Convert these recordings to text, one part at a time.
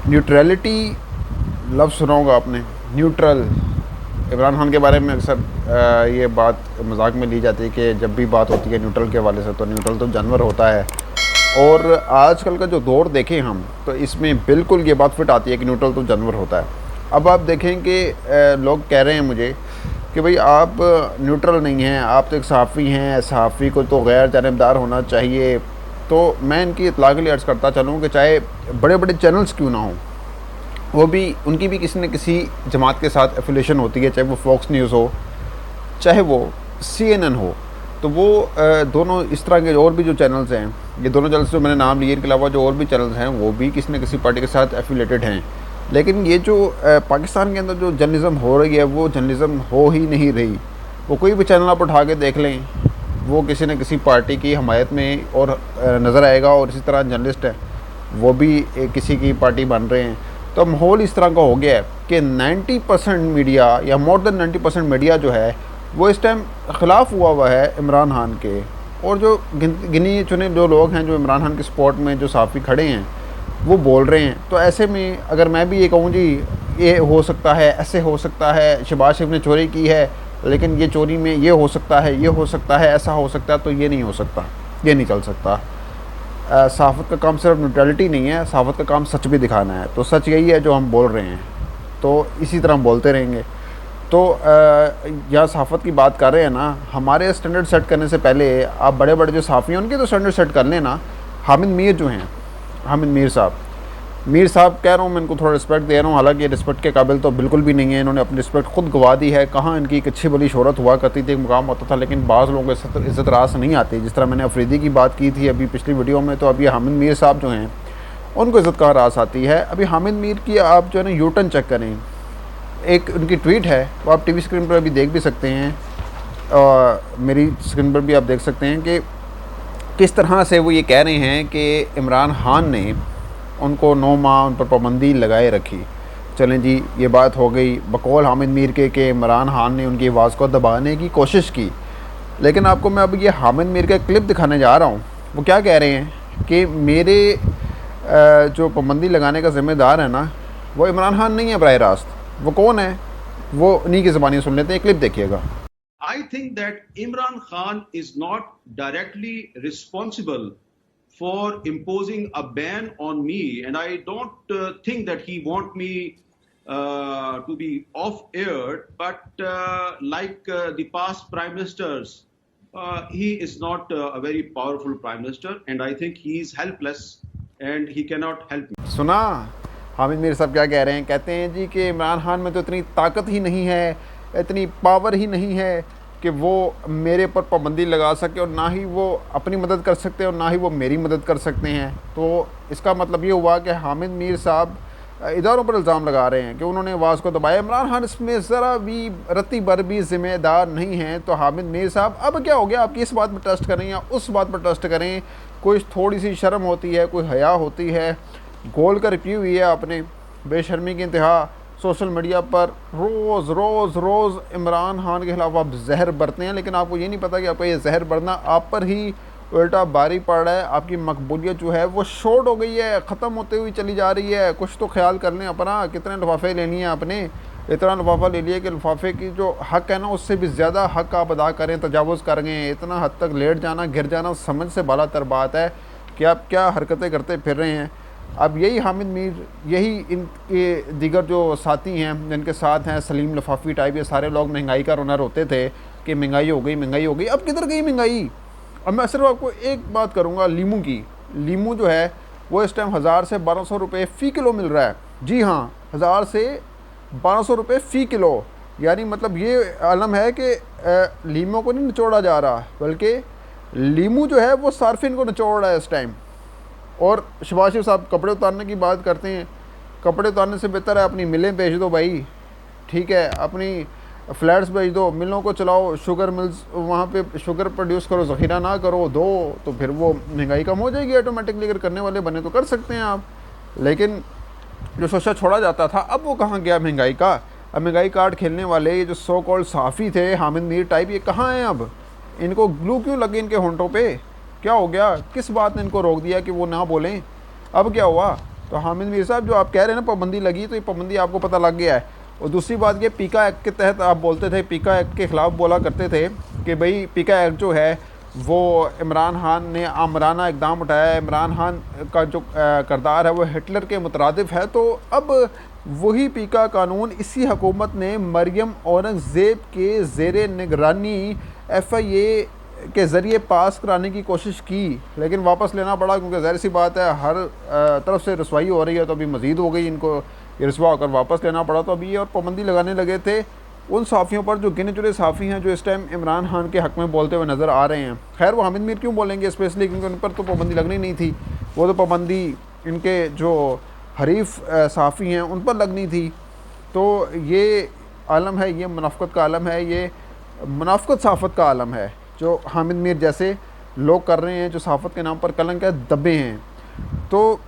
Neutrality लफ्ज़ सुना होगा आपने, न्यूट्रल। इमरान खान के बारे में अक्सर ये बात मजाक में ली जाती है कि जब भी बात होती है न्यूट्रल के हवाले से तो न्यूट्रल तो जानवर होता है। और आजकल का जो दौर देखें हम तो इसमें बिल्कुल ये बात फिट आती है कि न्यूट्रल तो जानवर होता है। अब आप देखें कि लोग कह रहे हैं मुझे कि भाई आप न्यूट्रल नहीं हैं, आप तो एक सहाफ़ी हैं, सहाफ़ी को तो गैर जानबदार होना चाहिए। तो मैं इनकी इत्तला के लिए अर्ज़ करता चलूँ कि चाहे बड़े बड़े चैनल्स क्यों ना हों, वो भी उनकी भी किसी न किसी जमात के साथ एफिलेशन होती है, चाहे वो फॉक्स न्यूज़ हो, चाहे वो CNN हो। तो वो दोनों इस तरह के और भी जो चैनल्स हैं, ये दोनों चैनल्स जो मैंने नाम लिए, इनके अलावा जो और भी चैनल्स हैं वो भी किसी न किसी पार्टी के साथ एफिलेटेड हैं। लेकिन ये जो पाकिस्तान के अंदर जो जर्नलिज़म हो रही है वो जर्नलिज़म हो ही नहीं रही। वो कोई भी चैनल आप उठा के देख लें, वो किसी न किसी पार्टी की हमायत में और नज़र आएगा। और इसी तरह जर्नलिस्ट हैं वो भी किसी की पार्टी बन रहे हैं। तो माहौल इस तरह का हो गया है कि 90% मीडिया या मोर देन 90% मीडिया जो है वो इस टाइम ख़िलाफ़ हुआ है इमरान खान के। और जो गिने चुने जो लोग हैं जो इमरान खान के सपोर्ट में जो सहाफ़ी खड़े हैं वो बोल रहे हैं। तो ऐसे में अगर मैं भी ये कहूँ जी ये हो सकता है, ऐसे हो सकता है, शहबाज शरीफ ने चोरी की है लेकिन ये चोरी में ये हो सकता है, ये हो सकता है, ऐसा हो सकता है, तो ये नहीं हो सकता, ये नहीं चल सकता। सहाफ़त का काम सिर्फ न्यूट्रलिटी नहीं है, सहाफ़त का काम सच भी दिखाना है। तो सच यही है जो हम बोल रहे हैं, तो इसी तरह हम बोलते रहेंगे। तो यहाँ सहाफ़त की बात कर रहे हैं ना, हमारे स्टैंडर्ड सेट करने से पहले आप बड़े बड़े जो सहाफ़ी हैं उनके तो स्टैंडर्ड सेट कर लेना। हामिद मीर जो हैं, हामिद मीर साहब कह रहा हूँ, मैं इनको थोड़ा रिस्पेक्ट दे रहा हूँ, हालांकि रिस्पेक्ट के काबिल तो बिल्कुल भी नहीं है। इन्होंने अपनी रिस्पेक्ट खुद गवा दी है। कहाँ इनकी एक अच्छी बड़ी शोहरत हुआ करती थी, एक मुकाम होता था, लेकिन बाज़ लोगों को इज़्ज़त रास नहीं आती। जिस तरह मैंने अफरीदी की बात की थी अभी पिछली वीडियो में, तो अभी हामिद मीर साहब जो हैं उनको इज़्ज़त कहाँ रास आती है। अभी हामिद मीर की आप जो है ना यूटर्न चेक करें, एक उनकी ट्वीट है वो आप टीवी स्क्रीन पर अभी देख भी सकते हैं, और मेरी स्क्रीन पर भी आप देख सकते हैं कि किस तरह से वो ये कह रहे हैं कि इमरान खान ने उनको 9 माह उन पर पाबंदी लगाए रखी। चलें जी, ये बात हो गई बकौल हामिद मीर के इमरान खान ने उनकी आवाज़ को दबाने की कोशिश की। लेकिन आपको मैं अब ये हामिद मीर का क्लिप दिखाने जा रहा हूँ। वो क्या कह रहे हैं कि मेरे जो पाबंदी लगाने का ज़िम्मेदार है ना वो इमरान खान नहीं है बराह रास्त। वो कौन है वो उन्हीं की ज़बानी सुन लेते हैं, क्लिप देखिएगा। I think that Imran Khan is not directly responsible for imposing a ban on me, and I don't think that he want me to be off air. But like the past prime ministers, he is not a very powerful prime minister, and I think he is helpless and he cannot help me. सुना हामिद मीर साहब क्या कह रहे हैं? कहते हैं जी कि इमरान खान में तो इतनी ताकत ही नहीं है, इतनी पावर ही नहीं है कि वो मेरे पर पाबंदी लगा सके, और ना ही वो अपनी मदद कर सकते हैं और ना ही वो मेरी मदद कर सकते हैं। तो इसका मतलब ये हुआ कि हामिद मीर साहब इदारों पर इल्ज़ाम लगा रहे हैं कि उन्होंने आवाज़ को दबाया। इमरान खान इसमें ज़रा भी रत्ती भर भी ज़िम्मेदार नहीं है। तो हामिद मीर साहब अब क्या हो गया, आपकी इस बात पर ट्रस्ट करें या उस बात पर ट्रस्ट करें? कोई थोड़ी सी शर्म होती है, कोई हया होती है? गोल कर रखी हुई है आपने, बेशर्मी की इंतहा। सोशल मीडिया पर रोज़ रोज़ रोज़ इमरान खान के खिलाफ आप जहर बरतते हैं, लेकिन आपको ये नहीं पता कि आपका ये जहर बरतना आप पर ही उल्टा बारी पड़ रहा है। आपकी मकबूलियत जो है वो शॉर्ट हो गई है, ख़त्म होते हुई चली जा रही है। कुछ तो ख्याल कर लें अपना, कितने लिफाफे लेनी है आपने? इतना लिफाफा ले लिया कि लिफाफे की जो हक़ है ना उससे भी ज़्यादा हक़ आप अदा करें, तजावुज़ कर गए। इतना हद तक लेट जाना, गिर जाना समझ से बाला तर बात है कि आप क्या हरकतें करते फिर रहे हैं। अब यही हामिद मीर, यही इनके दीगर जो साथी हैं जिनके साथ हैं सलीम लफाफी टाइप, ये सारे लोग महंगाई का रोना रोते थे कि महंगाई हो गई, महंगाई हो गई। अब किधर गई महंगाई? अब मैं सिर्फ आपको एक बात करूंगा लीमू की। लीमू जो है वो इस टाइम 1000 से 1200 रुपये फ़ी किलो मिल रहा है। जी हाँ, 1000 से 1200 रुपये फ़ी किलो। यानी मतलब ये आलम है कि लीमू को नहीं निचोड़ा जा रहा, बल्कि लीमू जो है वो सार्फिन को निचोड़ रहा है इस टाइम। और शहबाज शरीफ साहब कपड़े उतारने की बात करते हैं। कपड़े उतारने से बेहतर है अपनी मिलें बेच दो भाई, ठीक है, अपनी फ्लैट्स बेच दो, मिलों को चलाओ, शुगर मिल्स वहाँ पे शुगर प्रोड्यूस करो, ज़ख़ीरा ना करो, दो, तो फिर वो महंगाई कम हो जाएगी ऑटोमेटिकली। अगर करने वाले बने तो कर सकते हैं आप। लेकिन जो शोशा छोड़ा जाता था अब वो कहाँ गया महंगाई का? अब महंगाई कार्ड खेलने वाले ये जो सो कॉल्ड सहाफ़ी थे हामिद मीर टाइप, ये कहाँ हैं अब? इनको ग्लू क्यों लगे इनके होंठों पे? क्या हो गया? किस बात ने इनको रोक दिया कि वो ना बोलें? अब क्या हुआ? तो हामिद मीर साहब, जो आप कह रहे हैं ना पाबंदी लगी, तो ये पाबंदी आपको पता लग गया है। और दूसरी बात ये, पीका एक्ट के तहत आप बोलते थे, पीका एक्ट के ख़िलाफ़ बोला करते थे कि भाई पीका एक्ट जो है वो इमरान खान ने आमराना इकदाम उठाया है, इमरान खान का जो किरदार है वो हिटलर के मुतरादिफ है। तो अब वही पीका कानून इसी हुकूमत ने मरियम औरंगज़ेब के ज़ेर निगरानी FIA के ज़रिए पास कराने की कोशिश की, लेकिन वापस लेना पड़ा, क्योंकि ज़ाहिर सी बात है हर तरफ से रसवाई हो रही है, तो अभी मज़ीद हो गई, इनको ये रसवा होकर वापस लेना पड़ा। तो अभी ये और पाबंदी लगाने लगे थे उन सहाफ़ियों पर जो गिने चुने सहाफ़ी हैं जो इस टाइम इमरान खान के हक़ में बोलते हुए नज़र आ रहे हैं। खैर वो हामिद मीर क्यों बोलेंगे स्पेशली, क्योंकि उन पर तो पाबंदी लगनी नहीं थी, वो तो पाबंदी इनके जो हरीफ सहाफ़ी हैं उन पर लगनी थी। तो ये आलम है, ये मुनाफ़क़त का आलम है, ये मुनाफ़क़त सहाफ़त का आलम है जो हामिद मीर जैसे लोग कर रहे हैं, जो सहाफ़त के नाम पर कलंक दबे हैं। तो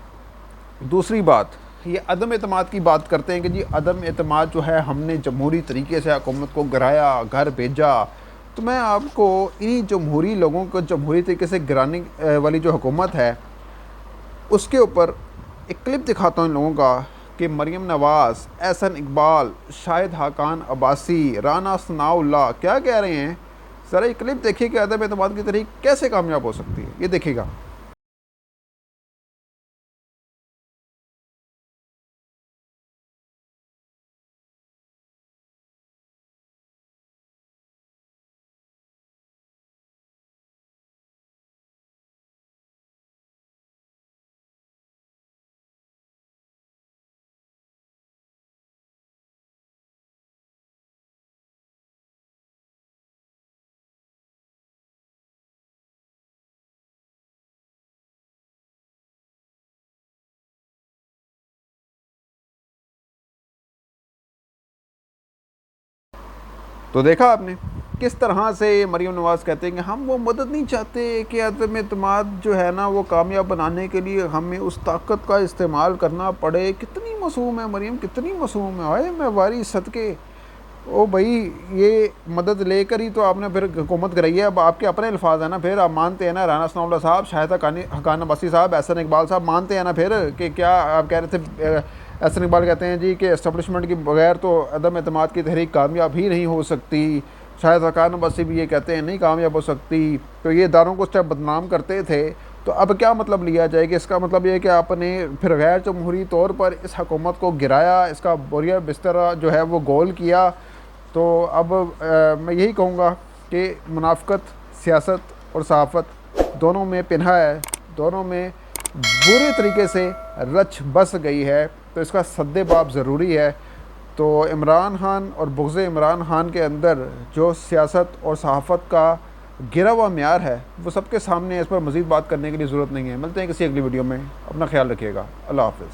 दूसरी बात, ये अदम एतमाद की बात करते हैं कि जी अदम एतमाद जो है, हमने जमहूरी तरीके से हुकूमत को गिराया, घर भेजा। तो मैं आपको इन्हीं जमहूरी लोगों को जमहूरी तरीके से गिराने वाली जो हुकूमत है उसके ऊपर एक क्लिप दिखाता हूँ इन लोगों का कि मरियम नवाज़, एहसन इकबाल, शाहिद हाकान अब्बासी, राना सनाउल्लाह क्या कह रहे हैं। ज़रा ये क्लिप देखिए कि अदम एतमाद की तहरीक कैसे कामयाब हो सकती है। ये देखिएगा। तो देखा आपने किस तरह से मरियम नवाज़ कहते हैं कि हम वो मदद नहीं चाहते कि अदम एतमाद जो है ना वो कामयाब बनाने के लिए हमें उस ताकत का इस्तेमाल करना पड़े। कितनी मासूम है मरियम, कितनी मासूम है। आए मैं वारी सदके। ओ भाई, ये मदद लेकर ही तो आपने फिर हुकूमत कराई है। अब आपके अपने अल्फाज हैं ना, फिर आप मानते हैं ना, राना सनाउल्लाह साहब, शाहिद हकान अब्बासी साहब, एहसन इकबाल साहब मानते हैं ना फिर कि क्या आप कह रहे थे। एहसन इकबाल कहते हैं जी कि एस्टेब्लिशमेंट के बगैर तो अदम एतमाद की तहरीक कामयाब ही नहीं हो सकती। शाहिद हकान अब्बासी भी ये कहते हैं नहीं कामयाब हो सकती। तो ये इदारों को उस टाइम बदनाम करते थे। तो अब क्या मतलब लिया जाए कि इसका मतलब ये है कि आपने फिर गैर जमहूरी तौर पर इस हुकूमत को गिराया, इसका बोरिया बिस्तर जो है वो गोल किया। तो अब मैं यही कहूँगा कि मुनाफ़क़त सियासत और सहाफ़त दोनों में पिन्हा है, दोनों में बुरे तरीके से रच बस गई है। तो इसका सद्देबाब ज़रूरी है। तो इमरान खान और बुग़्ज़ इमरान खान के अंदर जो सियासत और सहाफ़त का गिरा हुआ म्यार है वो सबके सामने है। इस पर मज़ीद बात करने के लिए ज़रूरत नहीं है। मिलते हैं किसी अगली वीडियो में। अपना ख्याल रखिएगा। अल्लाह हाफ़िज़।